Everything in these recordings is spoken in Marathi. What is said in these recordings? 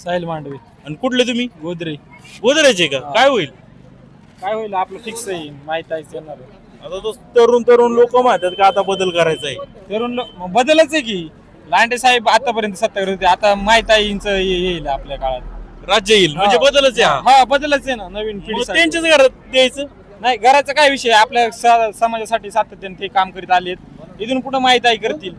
साहिल मांडवे. आणि कुठले तुम्ही? गोदरे. गोदरेचे का? काय होईल काय होईल आपलं फिक्स आहे, माहित आहे येणार. आता? तो तरुण लोक म्हणतात का आता बदल करायचा आहे. तरुण बदलच आहे की. लांडे साहेब आतापर्यंत सत्तेवर होते, आता माहित आहे येईल आपल्या काळात. राज्य येईल म्हणजे बदलच आहे हा. हा बदलच आहे ना, नवीन मग पिढी. त्यांच्याच घरात द्यायचं. नाही घराचा काय विषय, आपल्या समाजासाठी सातत्याने ते काम करीत आलेत. इथून कुठं माहित आहे करतील.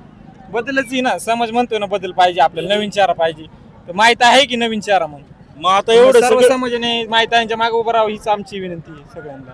बदलच आहे ना, समाज म्हणतोय ना बदल पाहिजे आपल्याला, नवीन चेहरा पाहिजे. तर माहित आहे की नवीन चेहरा म्हणून. मग आता एवढं सर्व सगळं समाजाने माहित आहे मागे उभं राहावं हीच आमची विनंती आहे सगळ्यांना.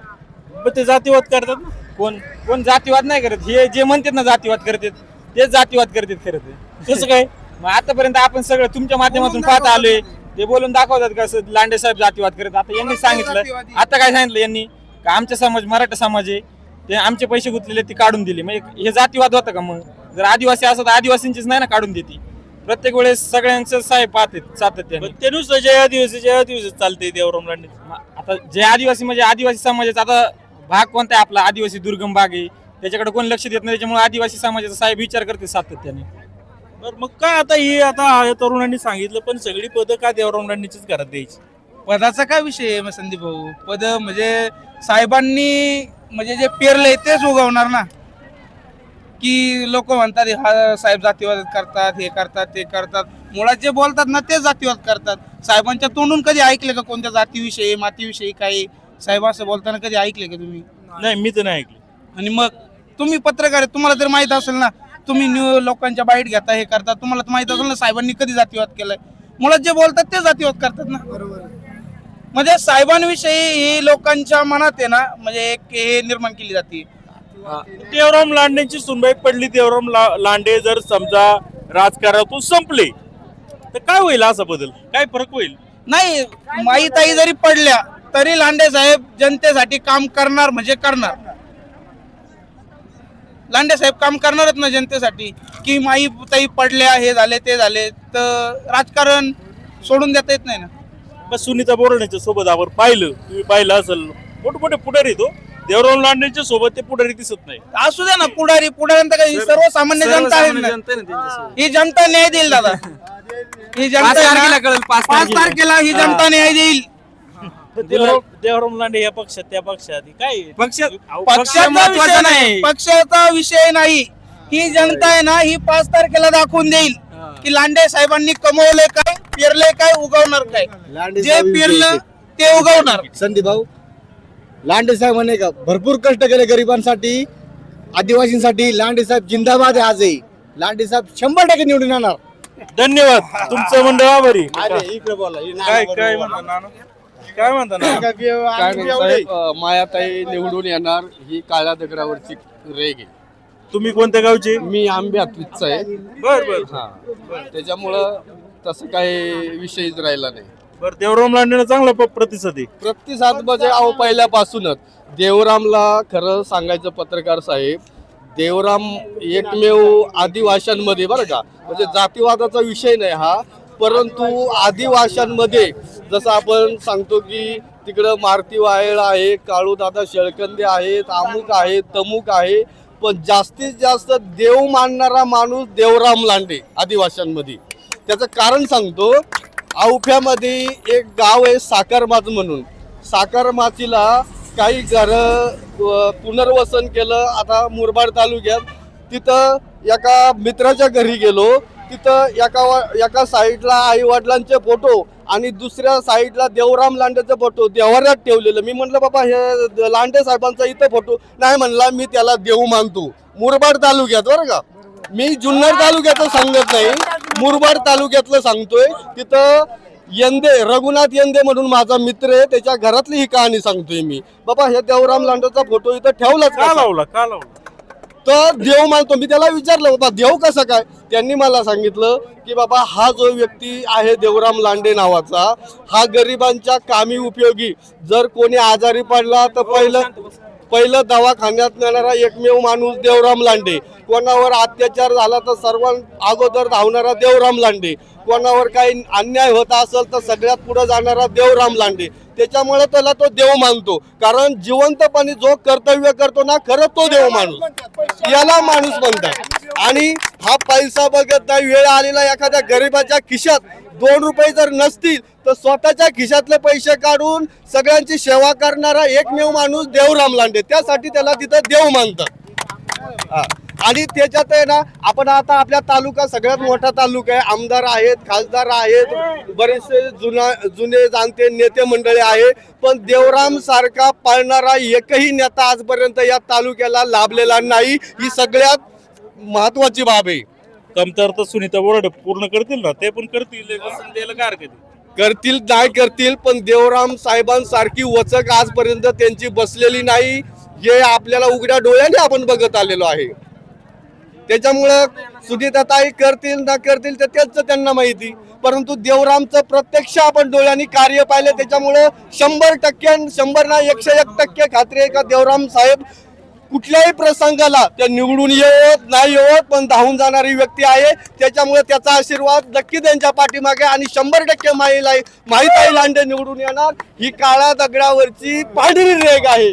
मग ते जातीवाद करतात ना. कोण कोण जातीवाद नाही करत. हे जे म्हणतात ना जातीवाद करतात तेच जातीवाद करतात खरं ते. कसं काय? मग आतापर्यंत आपण सगळं तुमच्या माध्यमातून पाहत आलोय. ते बोलून दाखवतात कसं लांडे साहेब जातीवाद करत. आता यांनी सांगितलं, आता काय सांगितलं यांनी का आमचा समाज मराठा समाज आहे, ते आमचे पैसे गुंतलेले ते काढून दिले. म्हणजे हे जातीवाद होतं का? मग जर आदिवासी असं तर आदिवासींचीच नाही ना काढून देते. प्रत्येक वेळेस सगळ्यांचं साहेब पाहतात सातत्याने. पण ते नुसतं जय आदिवासी चालते देवराम लांडे. आता जे आदिवासी म्हणजे आदिवासी समाजाचा आता भाग कोणता आहे आपला? आदिवासी दुर्गम भाग आहे, त्याच्याकडे कोण लक्ष देत नाही. त्याच्यामुळे आदिवासी समाजाचा साहेब विचार करते सातत्याने. बरं मग काय आता हे आता तरुणांनी सांगितलं, पण सगळी पदं का देवराम लांडेचीच घरात द्यायची? पदाचा काय विषय आहे मग संदीप भाऊ? पद म्हणजे साहेबांनी म्हणजे जे पेरलंय तेच उगवणार ना. की लोक म्हणतात हा साहेब जातीवाद करतात, हे करतात ते करतात. मुळात जे बोलतात ना ते जातीवाद करतात. साहेबांच्या तोंडून कधी ऐकले का कोणत्या जातीविषयी मातीविषयी काही साहेब असं बोलताना कधी ऐकले का तुम्ही? नाही, मी तर नाही ऐकलं. आणि मग तुम्ही पत्रकार आहे, तुम्हाला तर माहित असेल ना. तुम्ही लोकांच्या बाईट घेता, हे करता, तुम्हाला तर माहित असेल ना साहेबांनी कधी जातीवाद केलाय. मुळात जे बोलतात ते जातीवाद करतात ना. म्हणजे साहेबांविषयी ही लोकांच्या मनात आहे ना, म्हणजे एक हे निर्माण केली जाते. देवराम लांडेंची सुनबाई पडली. देवराम लांडे जर समजा राजकारणातून संपले तर काय होईल? असा बदल काय फरक होईल? नाही, माईताई जरी पडल्या तरी लांडे साहेब जनतेसाठी काम करणार म्हणजे करणार. लांडे साहेब काम करणारच ना जनतेसाठी. की माईताई पडल्या, हे झाले ते झाले, तर राजकारण सोडून देता येत नाही ना. बस सुनीता बोराडेच्या सोबत आपण पाहिलं, तुम्ही पाहिलं असेल, मोठे पुढारी तो. देवराम लांडेंच्या सोबत ते पुढारी दिसत नाही. असू द्या ना, पुढाऱ्यांचा काही सर्वसामान्य जनता आहे ना. ही जनता न्याय देईल दादा. ही जनता 5 तारखेला ही जनता न्याय देईल. देवराम लांडे या पक्षात त्या पक्षात काय पक्षाचा विषय नाही. ही जनता आहे ना, ही 5 तारखेला दाखवून देईल की लांडे साहेबांनी कमवले काय, पेरले काय, उगवणार काय. जे पेरलं ते उगवणार. संदीप भाऊ, लांडे साहेब म्हणे का भरपूर कष्ट केले गरिबांसाठी, आदिवासींसाठी. लांडे साहेब जिंदाबाद आहे आजही. लांडे साहेब 100% निवडून येणार. धन्यवाद, तुमचं मंडळ आभारी. इकडे बोला. काय म्हणता नाना? काय म्हणता नाना? काय नाही साहेब, मायाताई निवडून येणार ही काळ्या दगडावरची रेग आहे. तुम्ही कोणत्या गावचे? मी आंब्यातलीच आहे. बर बर. हा, त्याच्यामुळं तसं काही विषयच राहिला नाही. बर, देवराम लांडेनं चांगला प्रतिसाद आहे. प्रतिसाद म्हणजे अहो पहिल्यापासूनच देवरामला खरं सांगायचं पत्रकार साहेब, देवराम एकमेव आदिवाशांमध्ये बरं का, म्हणजे जातीवादाचा विषय नाही हा, परंतु आदिवाशांमध्ये जसं आपण सांगतो की तिकडं मारुती वायळ आहे, काळूदादा शेळकंदे आहेत, अमुक आहे, तमुक आहे, पण जास्तीत जास्त देव मानणारा माणूस देवराम लांडे आदिवाशांमध्ये. त्याचं कारण सांगतो. औफ्यामध्ये एक गाव आहे साखरमाच म्हणून. साखरमाचीला काही घरं पुनर्वसन केलं. आता मुरबाड तालुक्यात तिथं एका मित्राच्या घरी गेलो. तिथं एका साईडला आई वडिलांचे फोटो आणि दुसऱ्या साईडला देवराम लांडेचा फोटो देवाऱ्यात ठेवलेलं. मी म्हटलं बाबा हे लांडे साहेबांचा इथं फोटो नाही. म्हणला मी त्याला देव मानतो. मुरबाड तालुक्यात बरं का, मी जुन्नर तालुक्याचं सांगत नाही, मुरबाड तालुक्यातलं सांगतोय. तिथं रघुनाथ यंदे म्हणून माझा मित्र आहे, त्याच्या घरातली ही कहाणी सांगतोय मी. बाबा हे देवराम लांडेचा फोटो इथं ठेवलाच का लावला? तर देव मानतो. मी त्याला विचारलं बाबा देव कसं काय? त्यांनी मला सांगितलं की बाबा हा जो व्यक्ती आहे देवराम लांडे नावाचा, हा गरिबांच्या कामी उपयोगी. जर कोणी आजारी पडला तर पहिलं दवाखान्यात नेणारा एकमेव माणूस देवराम लांडे. कोणावर अत्याचार झाला तर सर्वात अगोदर धावणारा देवराम लांडे. कोणावर काही अन्याय होत असेल तर सगळ्यात पुढे जाणारा देवराम लांडे, त्याच्यामुळे त्याला तो देव मानतो. कारण जिवंतपणे जो कर्तव्य करतो ना, खरं तो देव माणूस, याला माणूस म्हणतात. आणि हा पैसा बघत नाही, वेळ आलेला एखाद्या गरीबाच्या खिशात 2 रुपये जर नसतील तर स्वतःच्या खिशातले पैसे काढून सगळ्यांची सेवा करणारा एकमेव माणूस देवराम लांडे, त्यासाठी त्याला तिथं देव मानतात. आणि त्याच्यात आहे ना, आपण आता आपल्या तालुका सगळ्यात मोठा तालुका आहे, आमदार आहेत, खासदार आहेत, बरेचसे जुने जाणते नेते मंडळी आहे, पण देवराम सारखा पाळणारा एकही नेता आजपर्यंत या तालुक्याला लाभलेला नाही. ही सगळ्यात महत्वाची बाब आहे. कमतरता सुनीता बोराडे पूर्ण करतील ना, ते पण करतील, द्यायला काय हरकत आहे? करतील नाही करतील, पण देवराम साहेबांसारखी वचक आजपर्यंत त्यांची बसलेली नाही, हे आपल्याला उघड्या डोळ्याने आपण बघत आलेलो आहे. त्याच्यामुळं सुनीताताई करतील ना करतील तर त्यांचं त्यांना माहिती, परंतु देवरामचं प्रत्यक्ष आपण डोळ्यांनी कार्य पाहिलं, त्याच्यामुळं 100% ना 101% खात्री आहे का देवराम साहेब कुठल्याही प्रसंगाला त्या निवडून येत नाही येत पण धावून जाणारी व्यक्ती आहे. त्याच्यामुळे त्याचा आशीर्वाद नक्की त्यांच्या पाठीमागे आणि 100% माहीताई लांडे निवडून येणार, ही काळ्या दगडावरची पांढरी रेघ आहे.